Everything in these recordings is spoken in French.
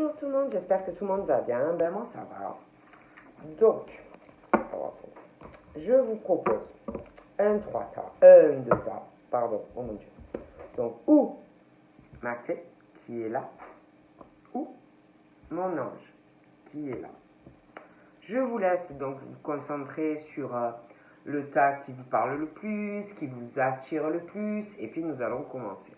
Bonjour tout le monde, j'espère que tout le monde va bien. Ben moi ça va. Donc, je vous propose un 3 tas, un 2 tas, pardon, oh mon dieu. Donc, ou ma clé qui est là, ou mon ange qui est là. Je vous laisse donc vous concentrer sur le tas qui vous parle le plus, qui vous attire le plus, et puis nous allons commencer.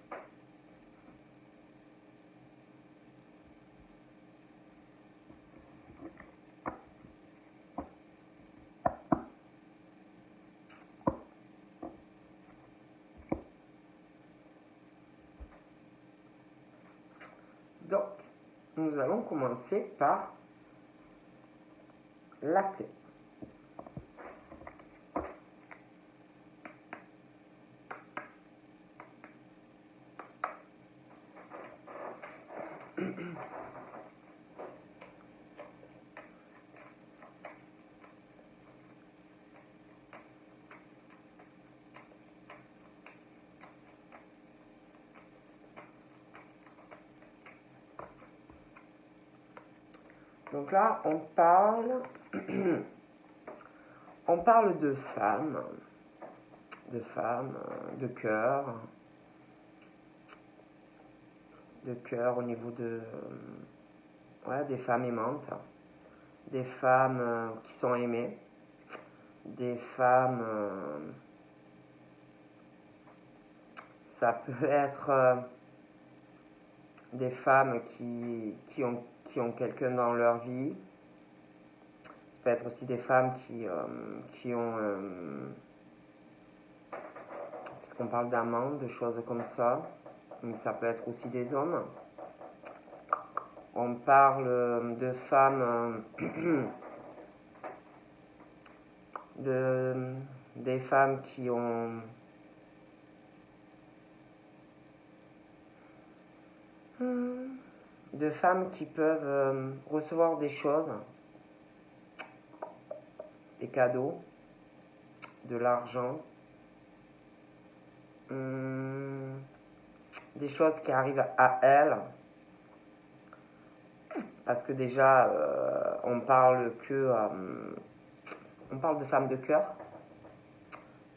Donc, nous allons commencer par la clé. Donc là, on parle de femmes, de cœur au niveau de, des femmes aimantes, des femmes qui sont aimées, des femmes, ça peut être des femmes qui ont quelqu'un dans leur vie. Ça peut être aussi des femmes qui ont... parce qu'on parle d'amants, de choses comme ça. Mais ça peut être aussi des hommes. On parle de femmes... des femmes qui ont... de femmes qui peuvent recevoir des choses, des cadeaux, de l'argent, des choses qui arrivent à elles, parce que déjà on parle de femmes de cœur,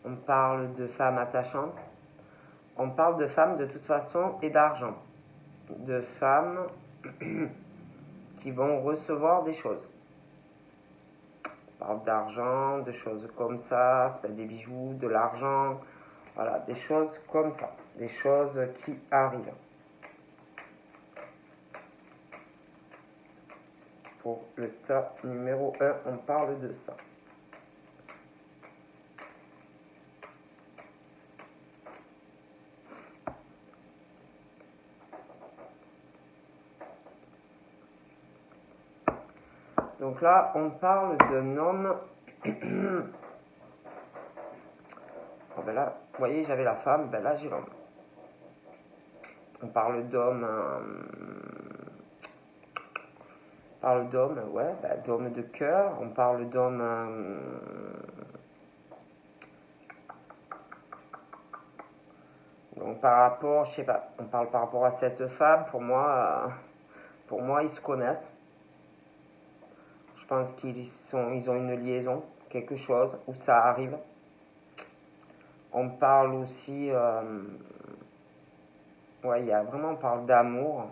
on parle de femmes attachantes, on parle de femmes de toute façon et d'argent, de femmes qui vont recevoir des choses. On parle d'argent, de choses comme ça peut être des bijoux, de l'argent, voilà, des choses comme ça, des choses qui arrivent. Pour le tas numéro 1, on parle de ça. Donc là, on parle d'un homme. Oh ben là, vous voyez, j'avais la femme, ben là, j'ai l'homme. On parle d'homme. D'homme de cœur. On parle d'homme. Donc par rapport, je sais pas, on parle par rapport à cette femme, pour moi, ils se connaissent. Je pense ils ont une liaison, quelque chose, où ça arrive. On parle aussi, on parle d'amour.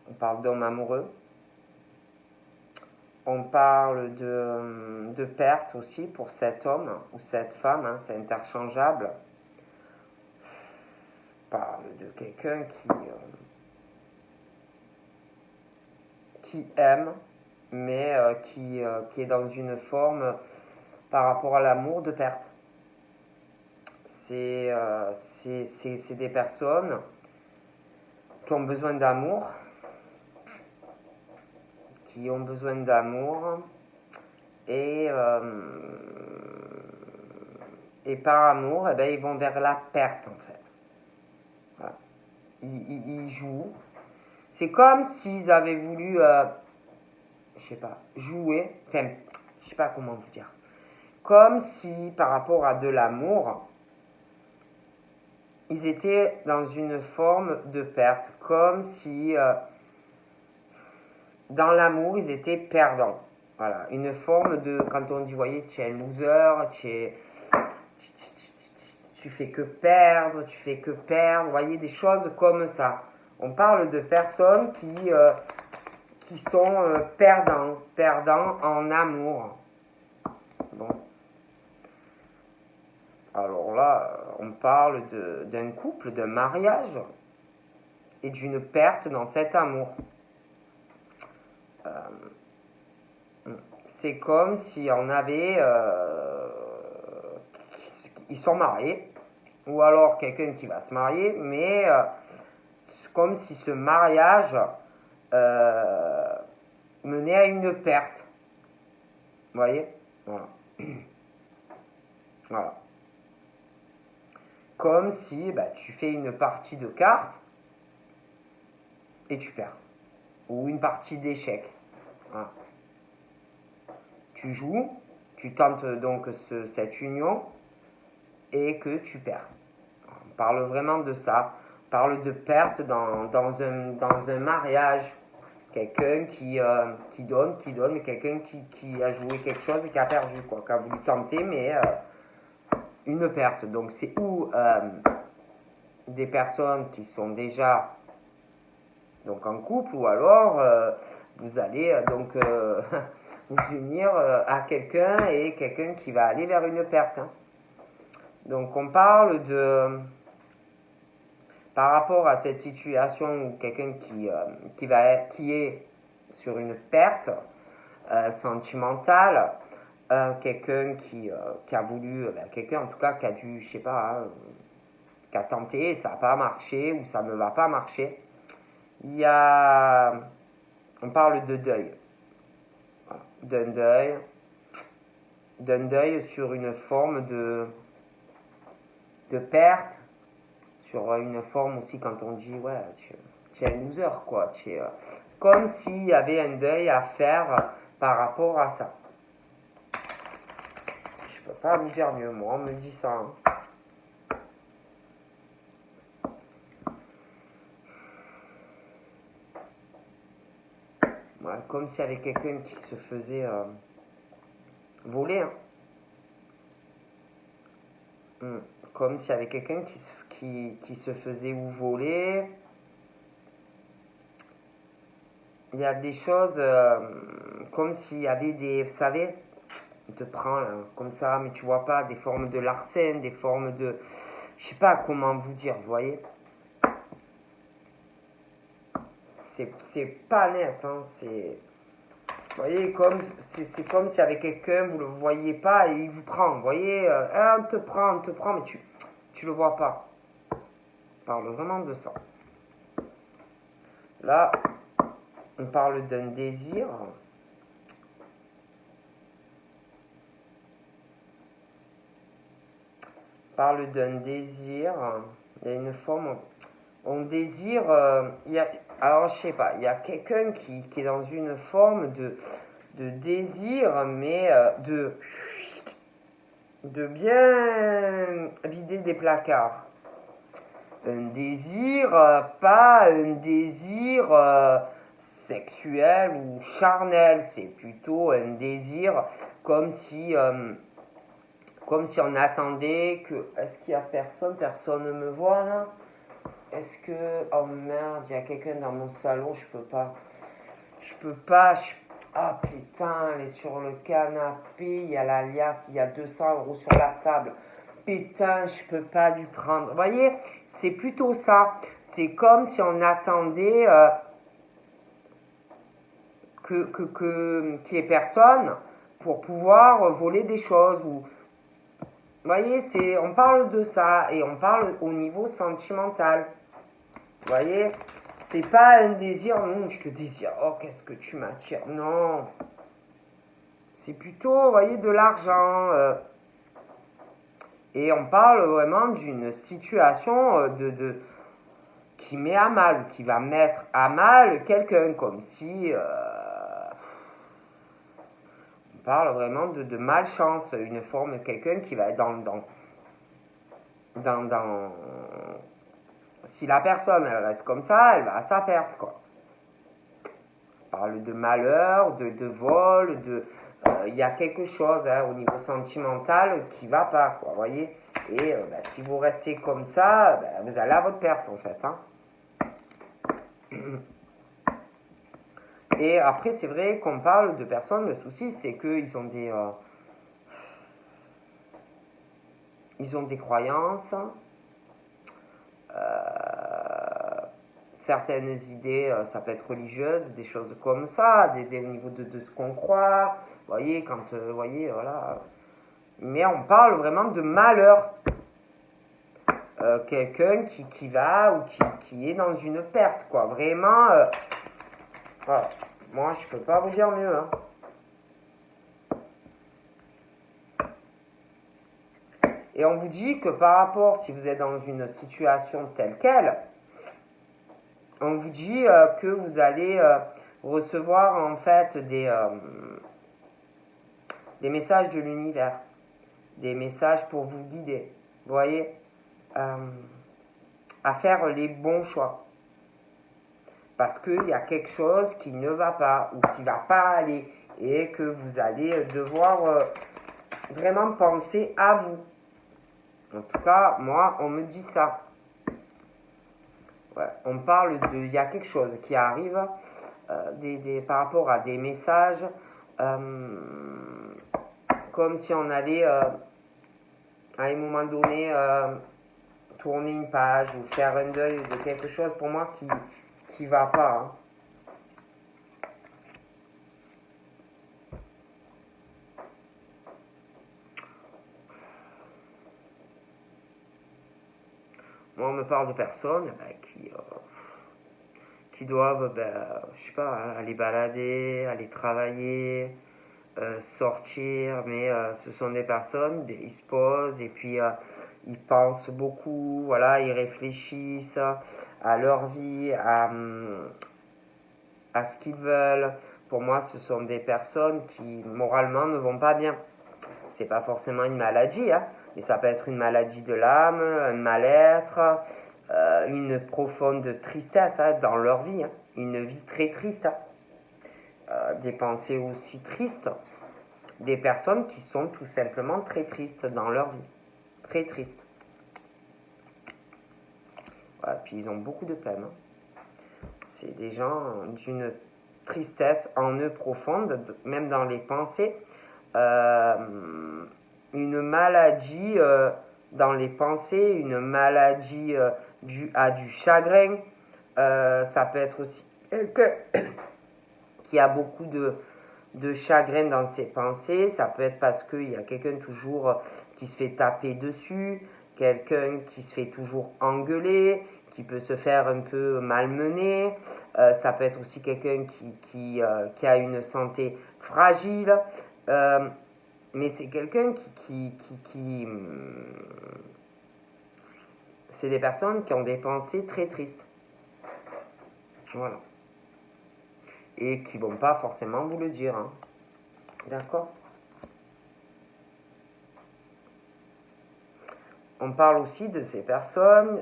On parle d'homme amoureux. On parle de perte aussi pour cet homme ou cette femme, hein, c'est interchangeable. On parle de quelqu'un qui aime, mais qui est dans une forme par rapport à l'amour de perte. C'est des personnes qui ont besoin d'amour, et par amour, ils vont vers la perte en fait. Voilà. Ils jouent. C'est comme s'ils avaient voulu, jouer, enfin, je sais pas comment vous dire. Comme si par rapport à de l'amour, ils étaient dans une forme de perte, comme si dans l'amour, ils étaient perdants. Voilà, une forme de, quand on dit, voyez, tu es un loser, tu fais que perdre, tu fais que perdre, vous voyez, des choses comme ça. On parle de personnes qui sont perdants en amour. Bon. Alors là, on parle d'un couple, d'un mariage et d'une perte dans cet amour. C'est comme si on avait... ils sont mariés, ou alors quelqu'un qui va se marier, mais comme si ce mariage menait à une perte. Vous voyez? Voilà. Voilà. Comme si tu fais une partie de cartes et tu perds. Ou une partie d'échecs. Voilà. Tu joues, tu tentes donc cette union et que tu perds. On parle vraiment de ça. On parle de perte dans un mariage. Quelqu'un qui donne, mais quelqu'un qui a joué quelque chose et qui a perdu, quoi, qui a voulu tenter, mais une perte. Donc c'est où des personnes qui sont déjà donc en couple, ou alors vous allez vous unir à quelqu'un et quelqu'un qui va aller vers une perte. Hein. Donc on parle de, par rapport à cette situation où quelqu'un qui est sur une perte sentimentale, quelqu'un qui a voulu, quelqu'un en tout cas qui a dû, je sais pas, qui a tenté et ça n'a pas marché ou ça ne va pas marcher, on parle de deuil. Voilà. D'un deuil sur une forme de perte, sur une forme aussi quand on dit ouais, tu es un loser, quoi. Comme s'il y avait un deuil à faire par rapport à ça. Je peux pas vous dire mieux, moi, on me dit ça. Hein. Ouais, comme s'il y avait quelqu'un qui se faisait voler. Hein. Comme s'il y avait quelqu'un qui se faisait ou voler. Il y a des choses comme s'il y avait des... Vous savez, on te prend là, comme ça, mais tu vois pas, des formes de larcène, des formes de... Je sais pas comment vous dire, vous voyez. C'est pas net, hein, c'est... Vous voyez, c'est comme s'il y avait quelqu'un, vous le voyez pas et il vous prend. Vous voyez, on te prend, mais tu le vois pas. On parle vraiment de ça. Là, on parle d'un désir. On parle d'un désir. Il y a une forme... On désire... alors, je sais pas, il y a quelqu'un qui est dans une forme de désir, mais de bien vider des placards. Un désir, pas un désir sexuel ou charnel, c'est plutôt un désir comme si on attendait que... Est-ce qu'il y a personne ne me voit là? Est-ce que... Oh merde, il y a quelqu'un dans mon salon, je peux pas... Ah putain, elle est sur le canapé, il y a la liasse, il y a 200 € sur la table. Putain, je peux pas lui prendre. Vous voyez, c'est plutôt ça. C'est comme si on attendait qu'il y ait personne pour pouvoir voler des choses. Vous voyez, on parle de ça et on parle au niveau sentimental. Vous voyez, c'est pas un désir, non, je te désire, oh, qu'est-ce que tu m'attires. Non. C'est plutôt, vous voyez, de l'argent. Et on parle vraiment d'une situation qui met à mal, qui va mettre à mal quelqu'un, comme si... on parle vraiment de malchance, une forme de quelqu'un qui va être dans si la personne elle reste comme ça, elle va à sa perte, quoi. On parle de malheur, de vol, il y a quelque chose au niveau sentimental qui va pas, quoi, voyez. Et si vous restez comme ça, vous allez à votre perte, en fait. Et après, c'est vrai qu'on parle de personnes, le souci, c'est qu'ils ont ils ont des croyances, certaines idées, ça peut être religieuse, des choses comme ça, au niveau de ce qu'on croit, voyez, voyez, voilà. Mais on parle vraiment de malheur. Quelqu'un qui va ou qui est dans une perte, quoi. Vraiment, voilà. Moi, je peux pas vous dire mieux, Et on vous dit que par rapport, si vous êtes dans une situation telle qu'elle, on vous dit que vous allez recevoir en fait des messages de l'univers, des messages pour vous guider, vous voyez, à faire les bons choix. Parce qu'il y a quelque chose qui ne va pas ou qui ne va pas aller et que vous allez devoir vraiment penser à vous. En tout cas, moi, on me dit ça. Ouais, on parle de... Il y a quelque chose qui arrive par rapport à des messages comme si on allait à un moment donné tourner une page ou faire un deuil de quelque chose pour moi qui va pas. Moi, on me parle de personnes qui doivent, je sais pas, aller balader, aller travailler, sortir, mais ce sont des personnes, ils se posent et puis ils pensent beaucoup, voilà, ils réfléchissent à leur vie, à ce qu'ils veulent. Pour moi, ce sont des personnes qui moralement ne vont pas bien. C'est pas forcément une maladie, mais ça peut être une maladie de l'âme, un mal-être, une profonde tristesse dans leur vie, une vie très triste, des pensées aussi tristes, des personnes qui sont tout simplement très tristes dans leur vie, très tristes. Voilà, puis ils ont beaucoup de peine. C'est des gens d'une tristesse en eux profonde, même dans les pensées. Une maladie dans les pensées, une maladie due à du chagrin. Ça peut être aussi quelqu'un qui a beaucoup de chagrin dans ses pensées. Ça peut être parce qu'il y a quelqu'un toujours qui se fait taper dessus, quelqu'un qui se fait toujours engueuler, qui peut se faire un peu malmener. Ça peut être aussi quelqu'un qui a une santé fragile. Mais c'est quelqu'un c'est des personnes qui ont des pensées très tristes. Voilà. Et qui vont pas forcément vous le dire. D'accord ? On parle aussi de ces personnes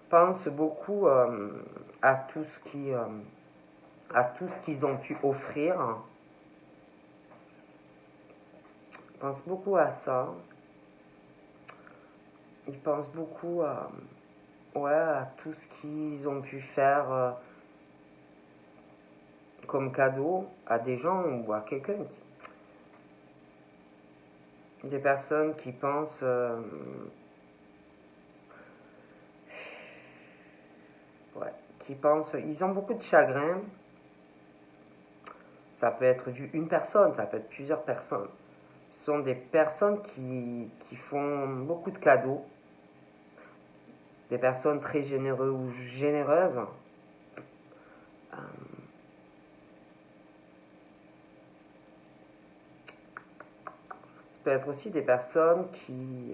pensent beaucoup à tout ce qu'ils ont pu offrir. Ils pensent beaucoup à ça. Ils pensent beaucoup à tout ce qu'ils ont pu faire comme cadeau à des gens ou à quelqu'un. Des personnes qui pensent ils ont beaucoup de chagrin. Ça peut être une personne, ça peut être plusieurs personnes. Ce sont des personnes qui font beaucoup de cadeaux, des personnes très généreuses ou généreuses. Ça peut être aussi des personnes qui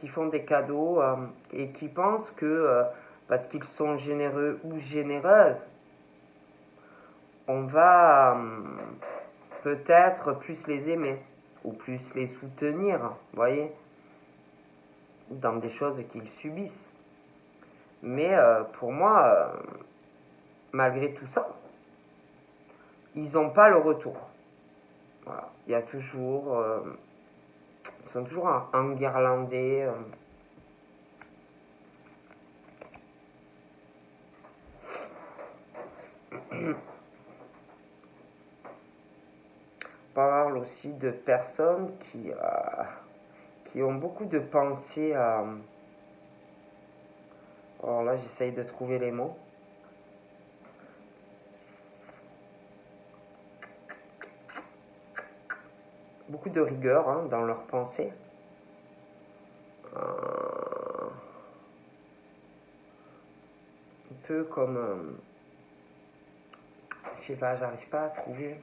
font des cadeaux et qui pensent que parce qu'ils sont généreux ou généreuses, on va peut-être plus les aimer ou plus les soutenir, vous voyez, dans des choses qu'ils subissent. Mais pour moi, malgré tout ça, ils n'ont pas le retour. Voilà. Il y a toujours... ils sont toujours enguirlandés. On parle aussi de personnes qui ont beaucoup de pensées à... Alors là, j'essaye de trouver les mots. Beaucoup de rigueur hein, dans leurs pensées. Un peu comme... je sais pas, j'arrive pas à trouver.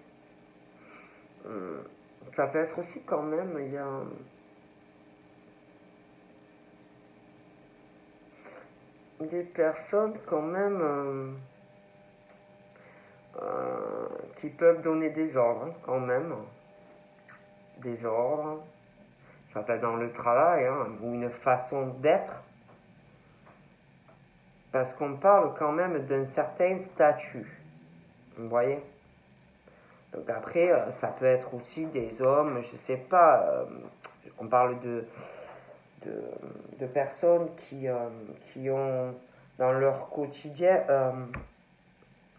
Ça peut être aussi quand même, il y a... des personnes quand même qui peuvent donner des ordres hein, quand même. Des ordres. Ça peut être dans le travail hein, ou une façon d'être. Parce qu'on parle quand même d'un certain statut. Vous voyez? Donc après, ça peut être aussi des hommes, je sais pas, on parle de personnes qui ont dans leur quotidien,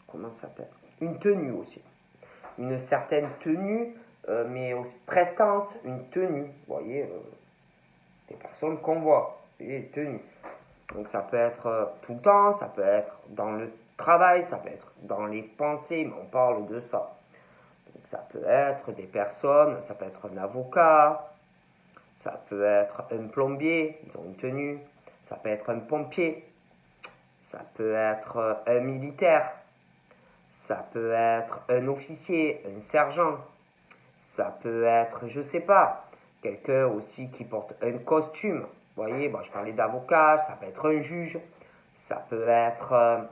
comment ça s'appelle? Une tenue aussi. Une certaine tenue, mais aussi prestance, une tenue. Vous voyez, des personnes qu'on voit, et tenues. Donc ça peut être tout le temps, ça peut être dans le travail, ça peut être dans les pensées, mais on parle de ça. Donc ça peut être des personnes, ça peut être un avocat, ça peut être un plombier, ils ont une tenue, ça peut être un pompier, ça peut être un militaire, ça peut être un officier, un sergent, ça peut être, je sais pas, quelqu'un aussi qui porte un costume. Vous voyez, bon, je parlais d'avocat, ça peut être un juge, ça peut être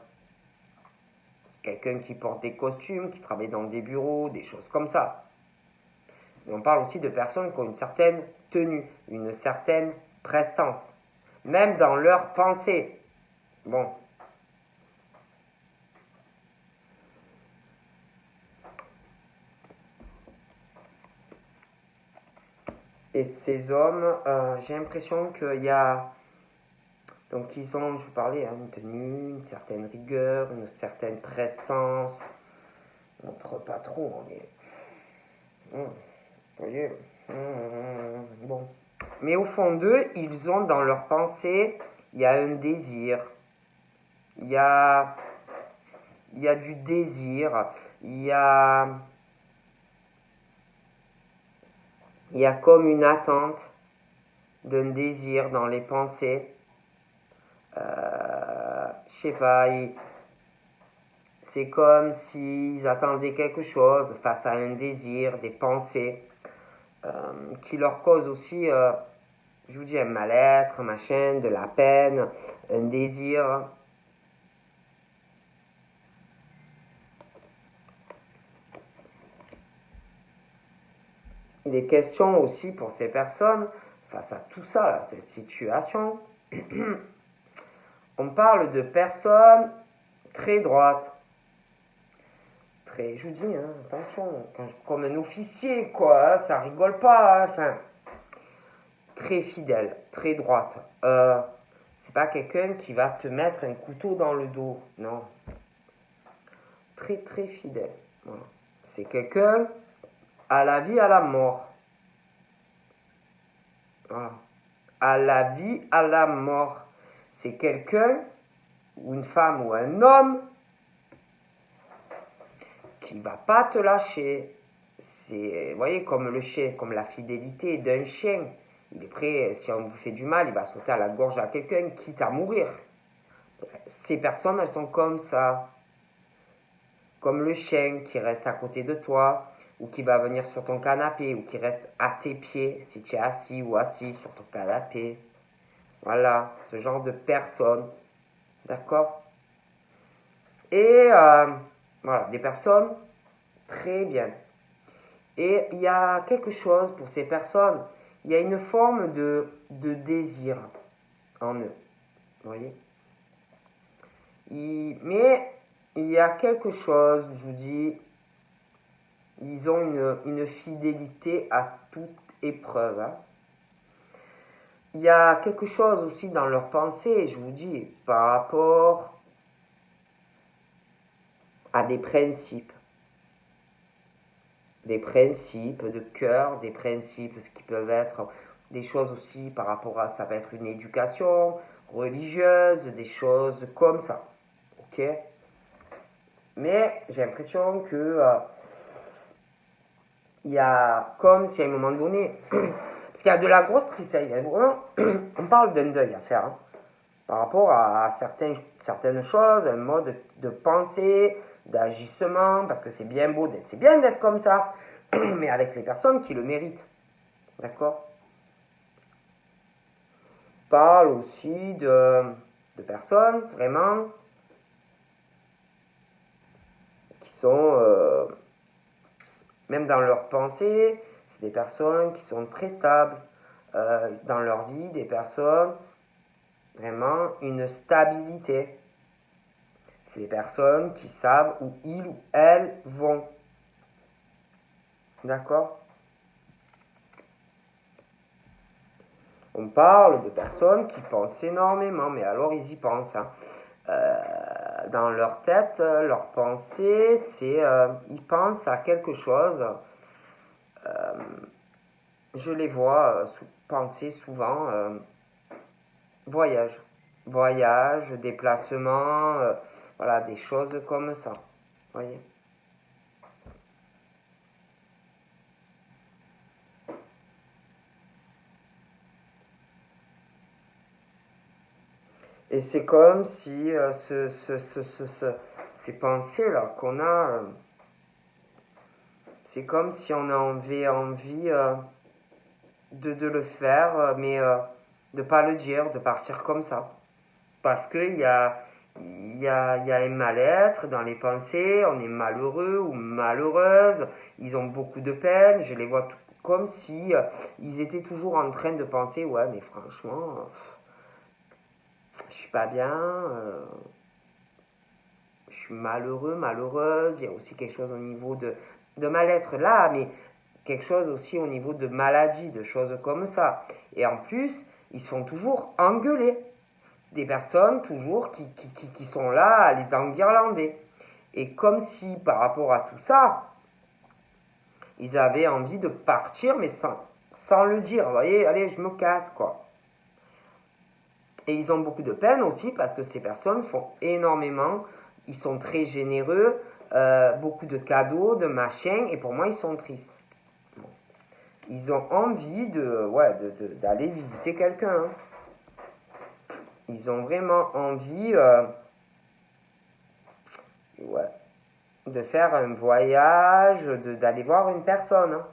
quelqu'un qui porte des costumes, qui travaille dans des bureaux, des choses comme ça. Et on parle aussi de personnes qui ont une certaine tenue, une certaine prestance, même dans leurs pensées. Bon. Et ces hommes, j'ai l'impression qu'il y a... Donc ils ont, je vous parlais, hein, une tenue, une certaine rigueur, une certaine prestance. On ne montre pas trop, on est... vous voyez, bon. Mais au fond d'eux, ils ont dans leur pensée, il y a un désir. Il y a du désir. Il y a comme une attente d'un désir dans les pensées. Je sais pas, c'est comme s'ils attendaient quelque chose face à un désir, des pensées, qui leur causent aussi, je vous dis, un mal-être, machin, de la peine, un désir. Il est question aussi pour ces personnes, face à tout ça, là, cette situation, on parle de personnes très droites. Très, je vous dis, hein, attention, comme un officier, quoi, hein, ça rigole pas, hein, enfin, très fidèle, très droite. C'est pas quelqu'un qui va te mettre un couteau dans le dos, non. Très, très fidèle. Voilà. C'est quelqu'un à la vie, à la mort. Voilà. À la vie, à la mort. C'est quelqu'un, ou une femme, ou un homme, qui va pas te lâcher. C'est, vous voyez, comme le chien, comme la fidélité d'un chien. Il est prêt, si on vous fait du mal, il va sauter à la gorge à quelqu'un, quitte à mourir. Ces personnes, elles sont comme ça. Comme le chien qui reste à côté de toi, ou qui va venir sur ton canapé, ou qui reste à tes pieds, si tu es assis ou assis sur ton canapé. Voilà, ce genre de personnes. D'accord? Et voilà, des personnes très bien. Et il y a quelque chose pour ces personnes, il y a une forme de désir en eux. Vous voyez? Mais il y a quelque chose, je vous dis, ils ont une fidélité à toute épreuve. Hein. Il y a quelque chose aussi dans leur pensée, je vous dis, par rapport à des principes de cœur, des principes, ce qui peuvent être des choses aussi par rapport à, ça peut être une éducation religieuse, des choses comme ça. Ok? Mais j'ai l'impression que il y a comme si à un moment donné, parce qu'il y a de la grosse tristesse, on parle d'un deuil à faire, hein, par rapport à certaines choses, un mode de pensée, d'agissement, parce que c'est bien beau, c'est bien d'être comme ça, mais avec les personnes qui le méritent. D'accord? On parle aussi de personnes vraiment qui sont, même dans leur pensée, c'est des personnes qui sont très stables dans leur vie, des personnes vraiment une stabilité. C'est des personnes qui savent où ils ou elles vont. D'accord? On parle de personnes qui pensent énormément, mais alors ils y pensent. Hein. Dans leur tête, leur pensée, c'est ils pensent à quelque chose. Euh, je les vois penser souvent voyage, voyage, déplacement, voilà, des choses comme ça. Voyez. Et c'est comme si ces pensées-là qu'on a, c'est comme si on avait envie de le faire, mais de ne pas le dire, de partir comme ça. Parce qu'il y a un mal-être dans les pensées, on est malheureux ou malheureuse, ils ont beaucoup de peine, je les vois comme si ils étaient toujours en train de penser, ouais, mais franchement, je suis pas bien, je suis malheureux, malheureuse, il y a aussi quelque chose au niveau de mal-être là, mais quelque chose aussi au niveau de maladie, de choses comme ça. Et en plus, ils se font toujours engueuler. Des personnes toujours qui sont là à les enguirlander. Et comme si par rapport à tout ça, ils avaient envie de partir, mais sans le dire. Vous voyez, allez, je me casse, quoi. Et ils ont beaucoup de peine aussi parce que ces personnes font énormément, ils sont très généreux, beaucoup de cadeaux, de machins, et pour moi, ils sont tristes. Bon. Ils ont envie d'aller visiter quelqu'un. Hein. Ils ont vraiment envie ouais, de faire un voyage, d'aller voir une personne. Hein.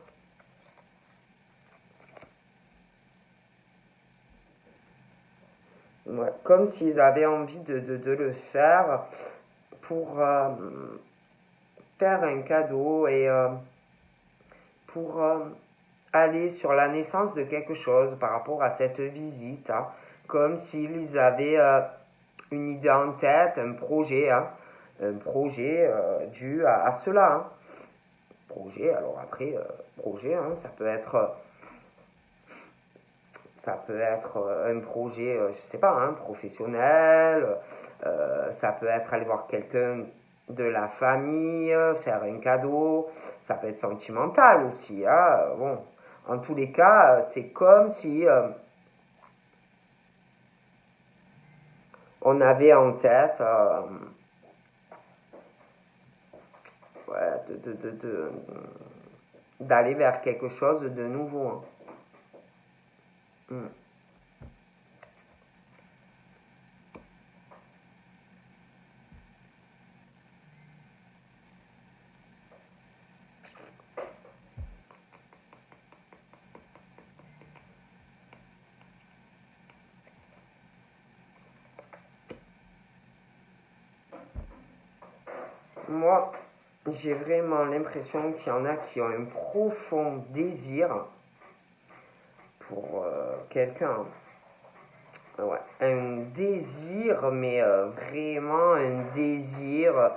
Ouais, comme s'ils avaient envie de le faire pour faire un cadeau et pour aller sur la naissance de quelque chose par rapport à cette visite. Hein. Comme s'ils avaient une idée en tête, un projet dû à cela. Hein. Projet, alors après, projet, hein, ça peut être un projet, je sais pas, hein, professionnel, ça peut être aller voir quelqu'un de la famille, faire un cadeau, ça peut être sentimental aussi. Hein, bon, en tous les cas, c'est comme si on avait en tête ouais, d'aller vers quelque chose de nouveau. Hein. Mm. Moi, j'ai vraiment l'impression qu'il y en a qui ont un profond désir pour quelqu'un. Ouais, un désir, mais vraiment un désir,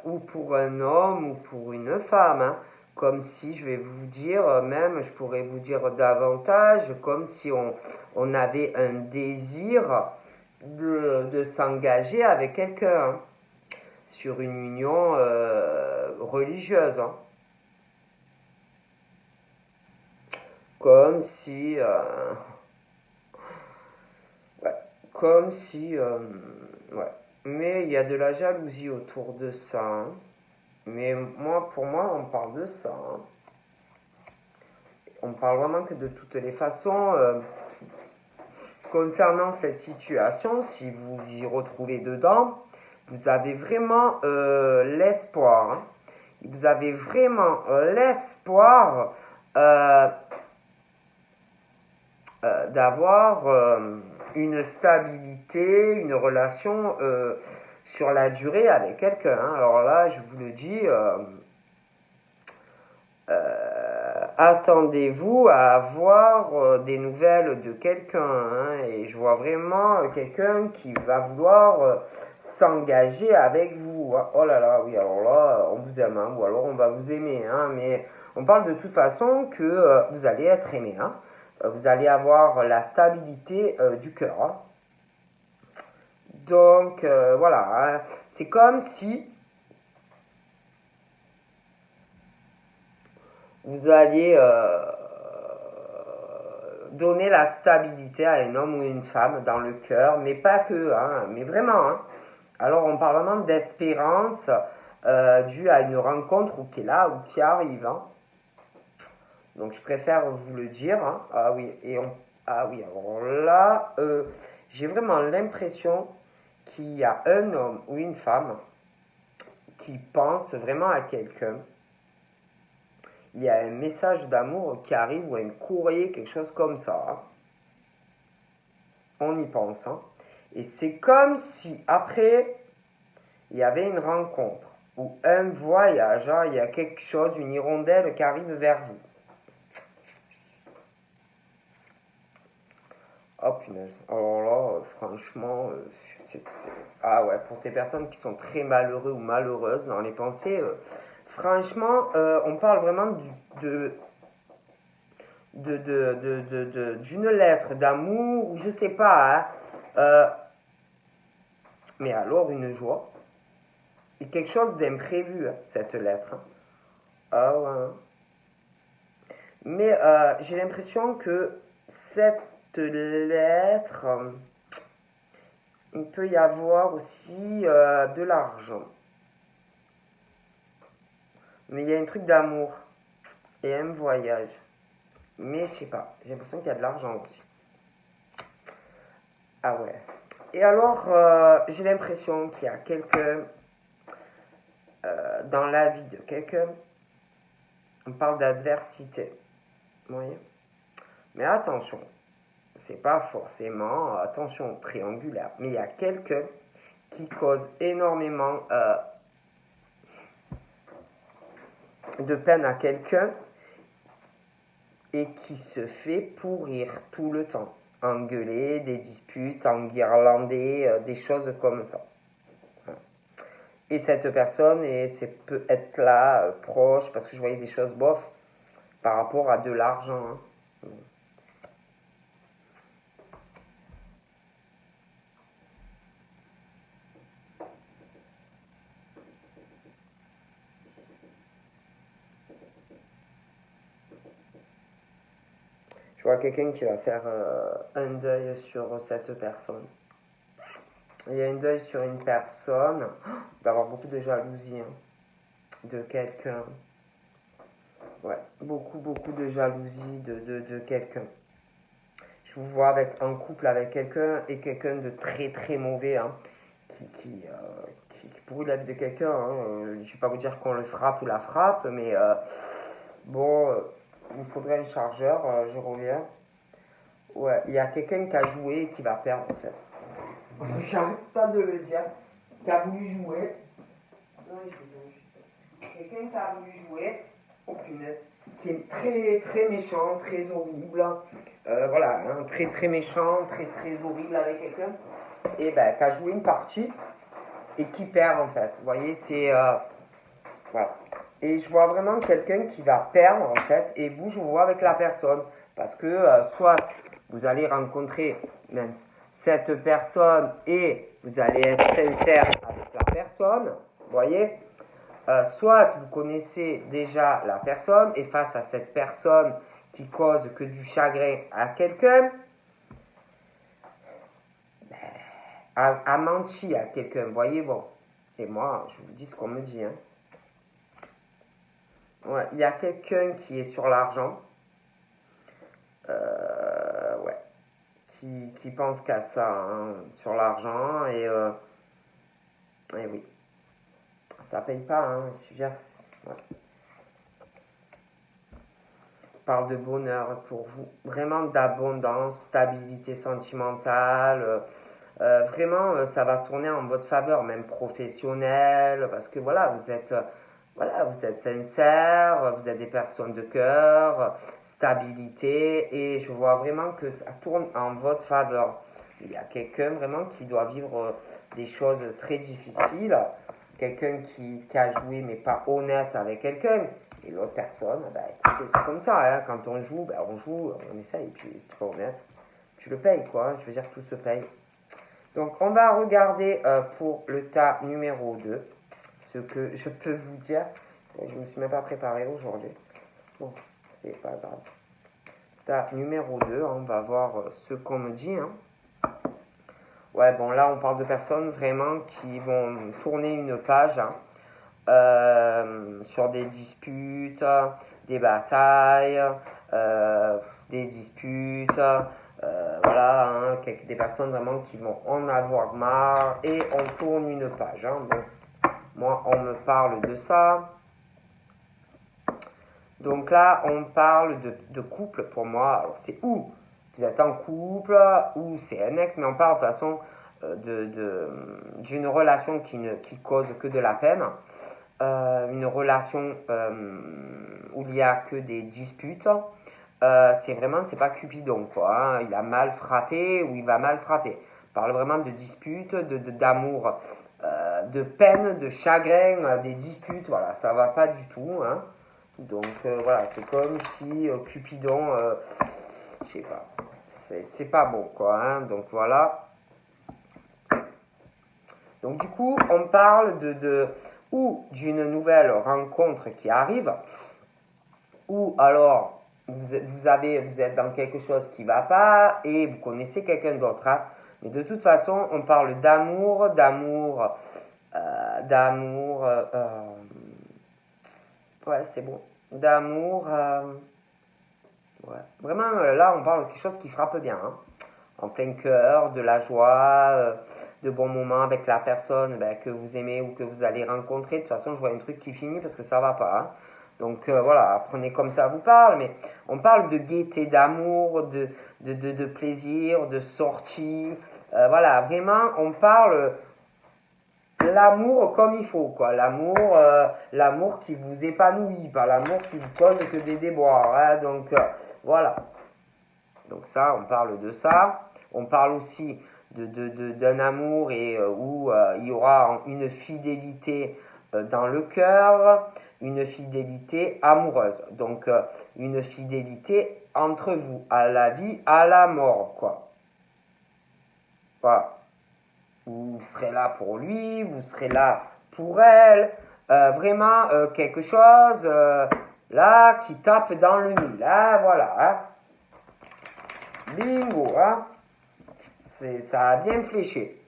ou pour un homme ou pour une femme, hein. Comme si, je vais vous dire, même, je pourrais vous dire davantage, comme si on avait un désir de s'engager avec quelqu'un, hein, sur une union religieuse, hein. Comme si... ouais, comme si... ouais. Mais il y a de la jalousie autour de ça, hein. Mais moi, pour moi, on parle de ça, hein. On parle vraiment que de toutes les façons. Concernant cette situation, si vous y retrouvez dedans, vous avez vraiment l'espoir, hein. Vous avez vraiment l'espoir d'avoir une stabilité, une relation sur la durée avec quelqu'un, hein. Alors là, je vous le dis, attendez-vous à avoir des nouvelles de quelqu'un, hein, et je vois vraiment quelqu'un qui va vouloir s'engager avec vous. Oh là là, oui, alors là, on vous aime, hein, ou alors on va vous aimer, hein, mais on parle de toute façon que vous allez être aimé, hein. Vous allez avoir la stabilité du cœur, hein. Donc voilà, hein, c'est comme si vous alliez donner la stabilité à un homme ou une femme dans le cœur, mais pas que, hein, mais vraiment, hein. Alors on parle vraiment d'espérance due à une rencontre ou qui est là ou qui arrive, hein. Donc je préfère vous le dire, hein. Ah oui, ah oui, alors là, j'ai vraiment l'impression qu'il y a un homme ou une femme qui pense vraiment à quelqu'un. Il y a un message d'amour qui arrive ou un courrier, quelque chose comme ça, hein. On y pense, hein. Et c'est comme si après, il y avait une rencontre ou un voyage, hein. Il y a quelque chose, une hirondelle qui arrive vers vous. Oh punaise. Alors là, franchement, ah ouais, pour ces personnes qui sont très malheureux ou malheureuses dans les pensées, franchement, on parle vraiment d'une lettre d'amour, ou je sais pas, hein, mais alors une joie et quelque chose d'imprévu, hein, cette lettre, hein. Ah ouais. Mais j'ai l'impression que cette lettre, il peut y avoir aussi de l'argent. Mais il y a un truc d'amour et un voyage. Mais je sais pas, j'ai l'impression qu'il y a de l'argent aussi. Ah ouais. Et alors, j'ai l'impression qu'il y a quelqu'un dans la vie de quelqu'un. On parle d'adversité. Vous voyez? Mais attention, c'est pas forcément, attention, triangulaire. Mais il y a quelqu'un qui cause énormément de peine à quelqu'un et qui se fait pourrir tout le temps. Engueuler, des disputes, enguirlander, des choses comme ça. Et cette personne, peut être là, proche, parce que je voyais des choses bof, par rapport à de l'argent, hein. Je vois quelqu'un qui va faire un deuil sur cette personne. Il y a un deuil sur une personne, d'avoir beaucoup de jalousie, hein, de quelqu'un. Ouais, beaucoup, beaucoup de jalousie de quelqu'un. Je vous vois en couple avec quelqu'un et quelqu'un de très, très mauvais, hein, qui pourrit la vie de quelqu'un, hein. Je ne vais pas vous dire qu'on le frappe ou la frappe, mais bon, il me faudrait un chargeur, je reviens. Ouais, il y a quelqu'un qui a joué et qui va perdre en fait. J'arrête pas de le dire. Qui a voulu jouer Oui, je vous juste. Quelqu'un qui a voulu jouer, oh punaise, qui est très très méchant, très horrible. Voilà, hein, très très méchant, très très horrible avec quelqu'un. Et ben, qui a joué une partie et qui perd en fait. Vous voyez, c'est. Voilà. Et je vois vraiment quelqu'un qui va perdre en fait, et vous, je vous vois avec la personne. Parce que soit vous allez rencontrer cette personne et vous allez être sincère avec la personne, vous voyez. Soit vous connaissez déjà la personne et face à cette personne qui cause que du chagrin à quelqu'un, a menti à quelqu'un, vous voyez, bon. Et moi, je vous dis ce qu'on me dit, hein. Ouais, il y a quelqu'un qui est sur l'argent, ouais, qui pense qu'à ça, hein, sur l'argent, et oui, ça paye pas, hein, ouais. Parle de bonheur pour vous, vraiment d'abondance, stabilité sentimentale, vraiment ça va tourner en votre faveur, même professionnel, parce que voilà, vous êtes sincère, vous êtes des personnes de cœur, stabilité, et je vois vraiment que ça tourne en votre faveur. Il y a quelqu'un vraiment qui doit vivre des choses très difficiles, quelqu'un qui a joué mais pas honnête avec quelqu'un, et l'autre personne, ben, écoutez, c'est comme ça, hein, quand on joue, ben, on essaye, et puis c'est pas honnête, tu le payes quoi, je veux dire tout se paye. Donc on va regarder pour le tas numéro 2, ce que je peux vous dire. Je ne me suis même pas préparé aujourd'hui. Bon, c'est pas grave. Tas numéro 2, on va voir ce qu'on me dit. Hein. Ouais, bon là on parle de personnes vraiment qui vont tourner une page hein, sur des disputes, des batailles, des disputes. Voilà, hein, des personnes vraiment qui vont en avoir marre et on tourne une page. Hein. Bon, moi, on me parle de ça. Donc là, on parle de couple pour moi. Alors, c'est où vous êtes en couple ou c'est un ex, mais on parle de toute façon d'une relation qui cause que de la peine. Une relation où il n'y a que des disputes. C'est pas Cupidon, quoi. Hein. Il a mal frappé ou il va mal frapper. On parle vraiment de disputes, d'amour, de peine, de chagrin, des disputes. Voilà, ça va pas du tout. Hein. Donc voilà, c'est comme si Cupidon, je sais pas, c'est pas bon, quoi. Hein. Donc voilà. Donc du coup, on parle ou d'une nouvelle rencontre qui arrive, ou alors vous êtes dans quelque chose qui ne va pas et vous connaissez quelqu'un d'autre. Hein. Mais de toute façon, on parle d'amour, ouais, c'est bon, d'amour, ouais. Vraiment, là, on parle de quelque chose qui frappe bien, hein. En plein cœur, de la joie, de bons moments avec la personne que vous aimez ou que vous allez rencontrer. De toute façon, je vois un truc qui finit parce que ça va pas. Hein. Donc voilà, apprenez comme ça vous parle, mais on parle de gaieté, d'amour, de plaisir, de sortie. Voilà, vraiment, on parle l'amour comme il faut, quoi. L'amour qui vous épanouit, pas l'amour qui vous cause que des déboires. Hein. Donc voilà. Donc ça, on parle de ça. On parle aussi d'un amour et où il y aura une fidélité dans le cœur, une fidélité amoureuse. Donc une fidélité entre vous, à la vie, à la mort, quoi. Voilà. Vous serez là pour lui, vous serez là pour elle. Vraiment quelque chose là qui tape dans le mille. Hein, voilà. Hein. Bingo, hein. Ça a bien fléché.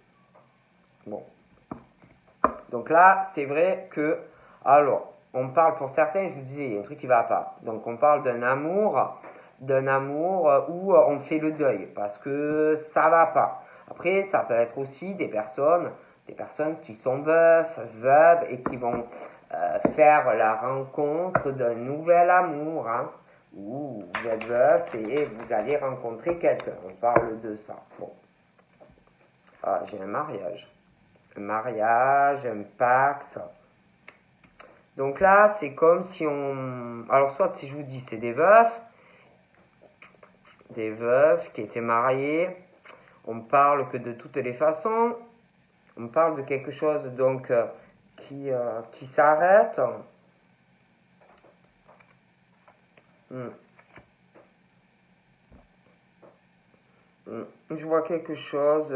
Bon. Donc là, c'est vrai que, alors, on parle pour certains, je vous disais, il y a un truc qui va pas. Donc on parle d'un amour où on fait le deuil parce que ça va pas. Après, ça peut être aussi des personnes qui sont veuves et qui vont faire la rencontre d'un nouvel amour. Hein, où vous êtes veuf et vous allez rencontrer quelqu'un. On parle de ça. Bon. Ah, j'ai un mariage. Un mariage, un pax. Donc là, c'est comme si on... Alors soit si je vous dis c'est des veufs qui étaient mariés, on parle que de toutes les façons, on parle de quelque chose donc qui s'arrête. Hmm. Hmm. Je vois quelque chose,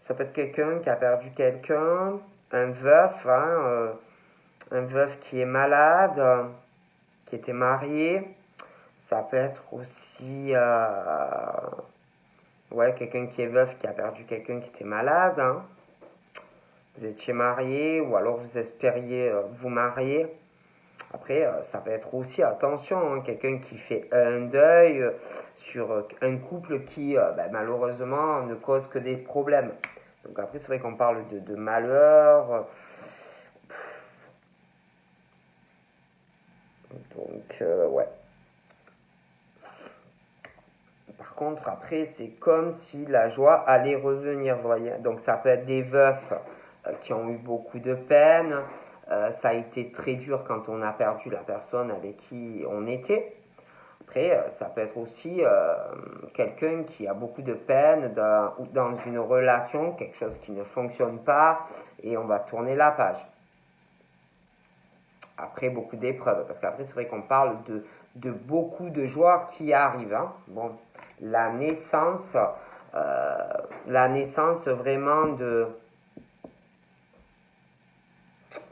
ça peut être quelqu'un qui a perdu quelqu'un, un veuf, un veuf qui est malade, qui était marié. Ça peut être aussi ouais, quelqu'un qui est veuf qui a perdu quelqu'un qui était malade. Hein. Vous étiez marié ou alors vous espériez vous marier. Après, ça peut être aussi, attention, hein, quelqu'un qui fait un deuil sur un couple qui, malheureusement, ne cause que des problèmes. Donc après, c'est vrai qu'on parle de malheur. Ouais. Par contre, après, c'est comme si la joie allait revenir, vous voyez. Donc ça peut être des veufs qui ont eu beaucoup de peine. Ça a été très dur quand on a perdu la personne avec qui on était. Après, ça peut être aussi quelqu'un qui a beaucoup de peine dans une relation, quelque chose qui ne fonctionne pas, et on va tourner la page. Après, beaucoup d'épreuves, parce qu'après, c'est vrai qu'on parle de beaucoup de joie qui arrivent. Hein. Bon, la naissance vraiment de...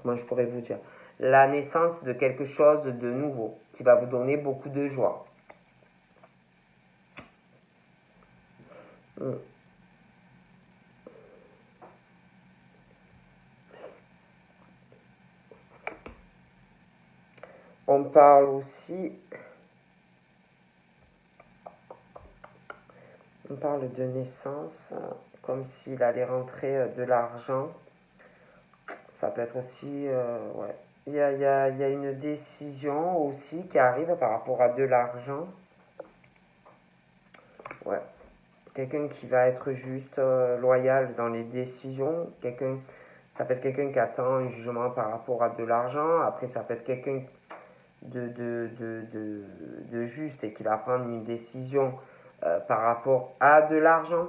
Comment je pourrais vous dire? La naissance de quelque chose de nouveau, qui va vous donner beaucoup de joie. Mm. On parle aussi... On parle de naissance, comme s'il allait rentrer de l'argent. Ça peut être aussi... ouais. Il y a une décision aussi qui arrive par rapport à de l'argent. Ouais. Quelqu'un qui va être juste, loyal dans les décisions. Ça peut être quelqu'un qui attend un jugement par rapport à de l'argent. Après, ça peut être quelqu'un de juste et qui va prendre une décision par rapport à de l'argent.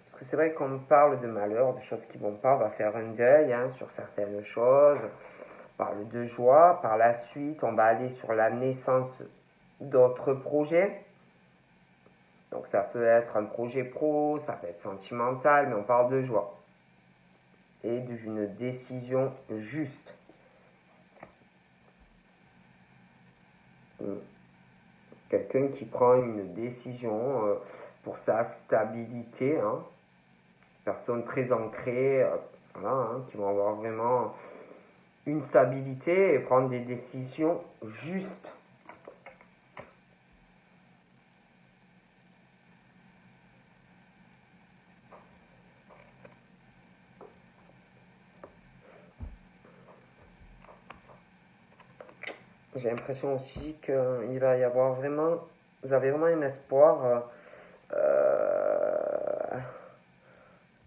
Parce que c'est vrai qu'on parle de malheur, de choses qui ne vont pas, on va faire un deuil hein, sur certaines choses, on parle de joie, par la suite on va aller sur la naissance d'autres projets. Donc ça peut être un projet pro, ça peut être sentimental, mais on parle de joie. Et d'une décision juste. Quelqu'un qui prend une décision pour sa stabilité, hein. Personnes très ancrées, voilà, hein, qui vont avoir vraiment une stabilité et prendre des décisions justes. J'ai l'impression aussi qu'il va y avoir vraiment, vous avez vraiment un espoir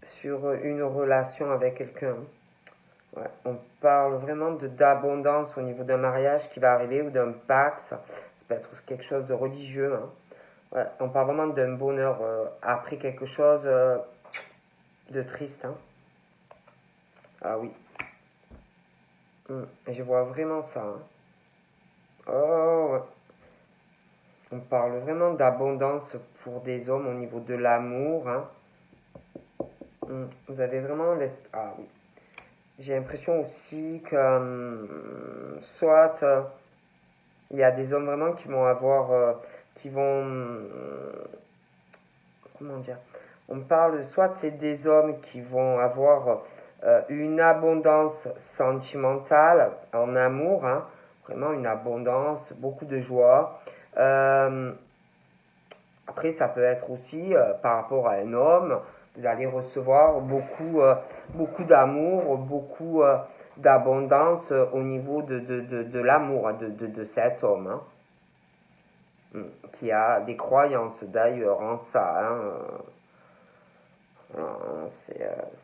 sur une relation avec quelqu'un. Ouais, on parle vraiment d'abondance au niveau d'un mariage qui va arriver ou d'un pacte. Ça peut être quelque chose de religieux. Hein. Ouais, on parle vraiment d'un bonheur après quelque chose de triste. Hein. Ah oui. Je vois vraiment ça. Hein. Oh, ouais. On parle vraiment d'abondance pour des hommes au niveau de l'amour. Hein. Vous avez vraiment l'esprit. Ah oui. J'ai l'impression aussi que soit il y a des hommes vraiment qui vont avoir, qui vont, comment dire, on parle soit c'est des hommes qui vont avoir une abondance sentimentale en amour, hein, vraiment une abondance, beaucoup de joie. Euh, Après, ça peut être aussi par rapport à un homme, vous allez recevoir beaucoup d'amour, beaucoup d'abondance au niveau de l'amour de cet homme, hein, qui a des croyances d'ailleurs en ça. Hein,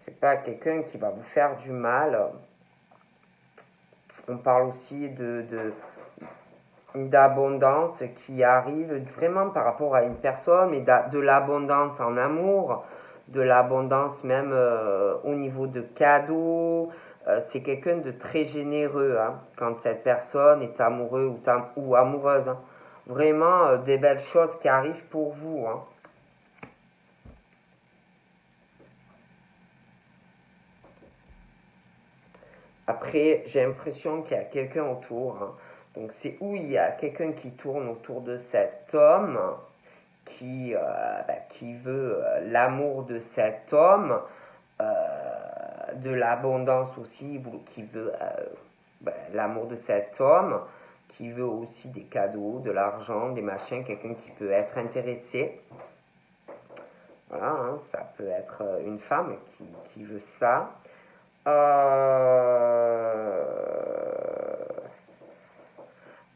c'est pas quelqu'un qui va vous faire du mal. On parle aussi d'abondance qui arrive vraiment par rapport à une personne, mais de l'abondance en amour, de l'abondance même au niveau de cadeaux. C'est quelqu'un de très généreux hein, quand cette personne est amoureux ou amoureuse. Hein. Vraiment des belles choses qui arrivent pour vous. Hein. Après, j'ai l'impression qu'il y a quelqu'un autour. Hein. Donc c'est où il y a quelqu'un qui tourne autour de cet homme qui veut l'amour de cet homme, de l'abondance aussi, qui veut l'amour de cet homme, qui veut aussi des cadeaux, de l'argent, des machins, quelqu'un qui peut être intéressé. Voilà, hein, ça peut être une femme qui veut ça.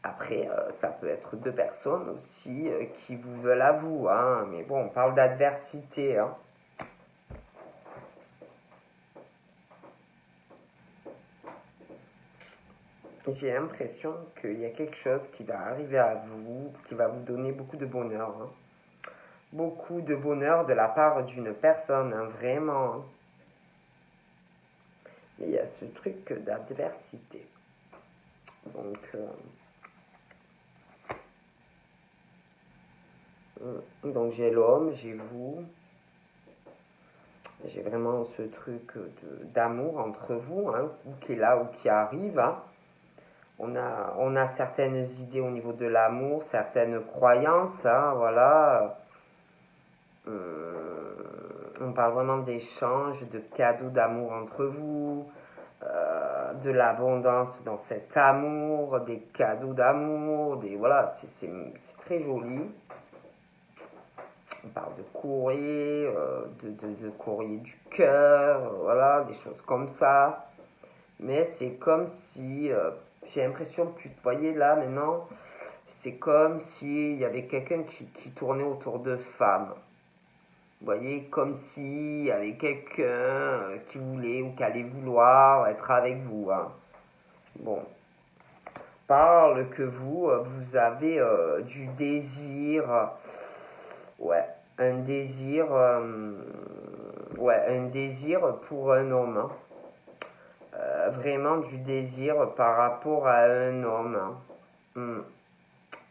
Après, ça peut être deux personnes aussi qui vous veulent à vous. Hein, mais bon, on parle d'adversité. Hein. J'ai l'impression qu'il y a quelque chose qui va arriver à vous, qui va vous donner beaucoup de bonheur. Hein. Beaucoup de bonheur de la part d'une personne, hein, vraiment. Et il y a ce truc d'adversité. Donc j'ai l'homme, j'ai vous. J'ai vraiment ce truc d'amour entre vous, hein, qui est là ou qui arrive. Hein. On a certaines idées au niveau de l'amour, certaines croyances, hein, voilà. On parle vraiment d'échanges, de cadeaux d'amour entre vous, de l'abondance dans cet amour, des cadeaux d'amour, voilà, c'est très joli. On parle de courrier, de courrier du cœur, voilà, des choses comme ça. Mais c'est comme si, j'ai l'impression que tu te voyais là maintenant, c'est comme s'il y avait quelqu'un qui tournait autour de femmes. Vous voyez, comme s'il y avait quelqu'un qui voulait ou qui allait vouloir être avec vous. Hein. Bon, parle que vous avez du désir, ouais, un désir, un désir pour un homme. Hein. Vraiment du désir par rapport à un homme. Hein.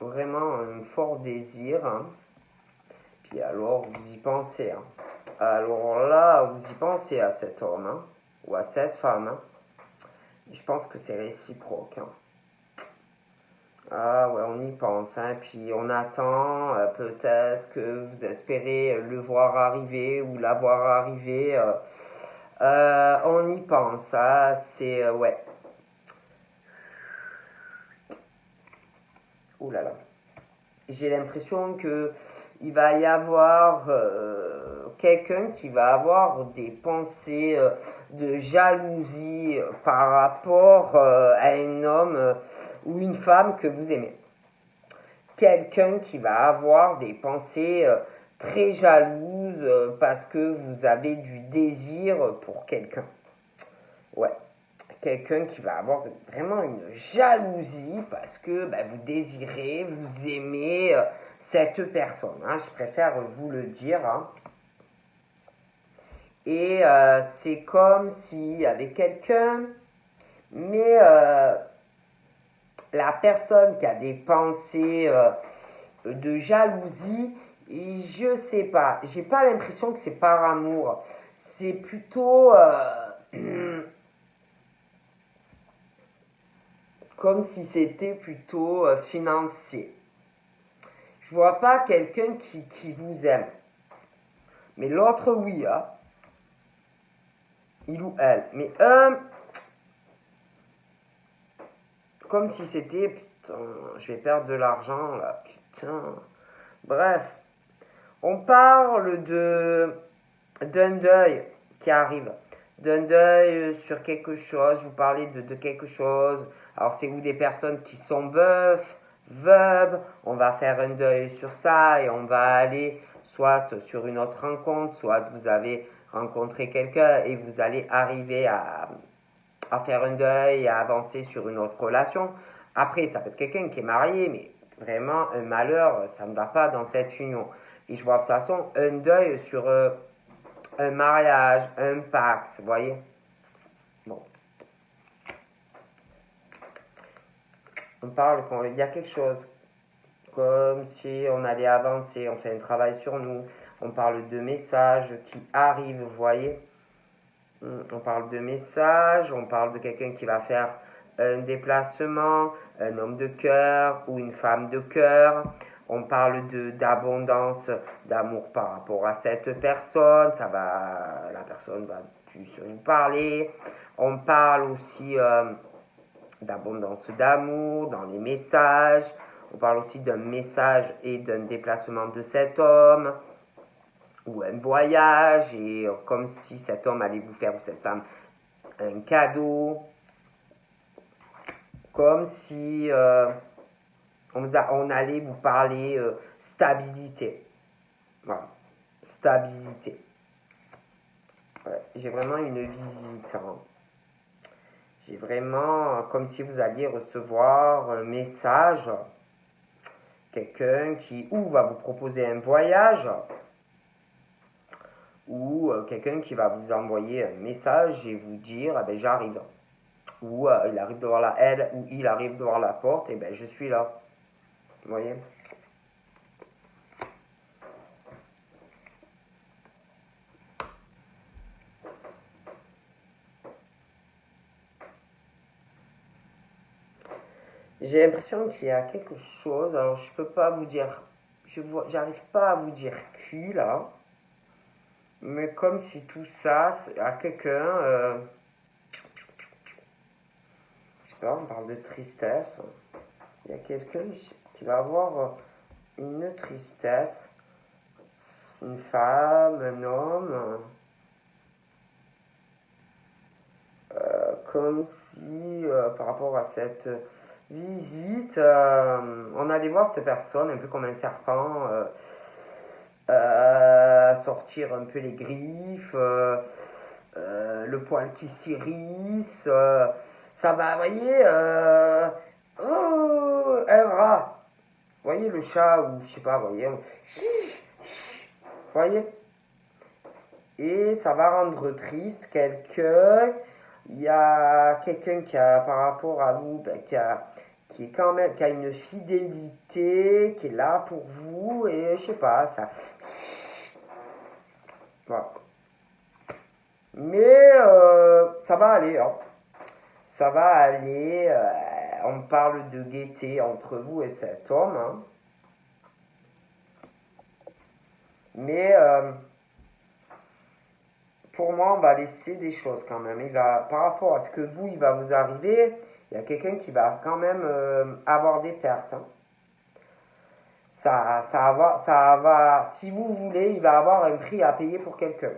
Vraiment un fort désir. Hein. Puis alors vous y pensez. Hein. Alors là, vous y pensez à cet homme hein, ou à cette femme. Hein. Je pense que c'est réciproque. Hein. Ah ouais, on y pense. Hein. Puis on attend peut-être que vous espérez le voir arriver ou la voir arriver. On y pense. Hein. C'est ouais. Ouh là là. J'ai l'impression que il va y avoir quelqu'un qui va avoir des pensées de jalousie par rapport à un homme ou une femme que vous aimez. Quelqu'un qui va avoir des pensées très jalouses parce que vous avez du désir pour quelqu'un. Ouais. Quelqu'un qui va avoir vraiment une jalousie parce que vous désirez, vous aimez cette personne. Hein, je préfère vous le dire. Hein. Et c'est comme s'il y avait quelqu'un, mais la personne qui a des pensées de jalousie, je sais pas. J'ai pas l'impression que c'est par amour. C'est plutôt comme si c'était plutôt financier. Je vois pas quelqu'un qui vous aime. Mais l'autre, oui, hein. Il ou elle. Mais comme si c'était, putain, je vais perdre de l'argent, là, putain. Bref, on parle d'un deuil qui arrive. D'un deuil sur quelque chose, vous parlez de quelque chose. Alors, c'est vous des personnes qui sont veuves, on va faire un deuil sur ça et on va aller soit sur une autre rencontre, soit vous avez rencontré quelqu'un et vous allez arriver à faire un deuil et à avancer sur une autre relation. Après, ça peut être quelqu'un qui est marié, mais vraiment, un malheur, ça ne va pas dans cette union. Et je vois de toute façon un deuil sur un mariage, un pacte, vous voyez. Bon. On parle quand il y a quelque chose, comme si on allait avancer, on fait un travail sur nous. On parle de messages qui arrivent, vous voyez. On parle de messages, on parle de quelqu'un qui va faire un déplacement, un homme de cœur ou une femme de cœur. On parle d'abondance, d'amour par rapport à cette personne. La personne va plus nous parler. On parle aussi d'abondance d'amour dans les messages. On parle aussi d'un message et d'un déplacement de cet homme ou un voyage, et comme si cet homme allait vous faire ou cette femme un cadeau, comme si on allait vous parler stabilité. Voilà, stabilité. Ouais, j'ai vraiment une visite. Hein. J'ai vraiment comme si vous alliez recevoir un message, quelqu'un qui ou va vous proposer un voyage, ou quelqu'un qui va vous envoyer un message et vous dire ah ben j'arrive, ou il arrive devant ou il arrive devant la porte et ben je suis là, vous voyez. J'ai l'impression qu'il y a quelque chose, alors je peux pas vous dire, j'arrive pas à vous dire qui là, mais comme si tout ça à quelqu'un je sais pas, on parle de tristesse. Il y a quelqu'un qui va avoir une tristesse, une femme, un homme, comme si par rapport à cette visite, on allait voir cette personne un peu comme un serpent, sortir un peu les griffes, le poil qui s'irrisse, ça va, vous voyez, oh, un rat. Vous voyez le chat ou je sais pas, vous voyez, voyez. Et ça va rendre triste quelqu'un. Il y a quelqu'un qui a, par rapport à vous, ben, qui est quand même, qui a une fidélité, qui est là pour vous, et je sais pas, ça. Voilà. Mais ça va aller, hein. Ça va aller. On parle de gaieté entre vous et cet homme, hein. Mais pour moi, on va laisser des choses quand même. Par rapport à ce que vous, il va vous arriver, il y a quelqu'un qui va quand même avoir des pertes. Hein. Si vous voulez, il va avoir un prix à payer pour quelqu'un.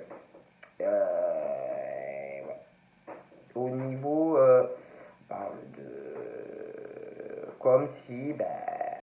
Ouais. Au niveau, on parle de comme si, ben,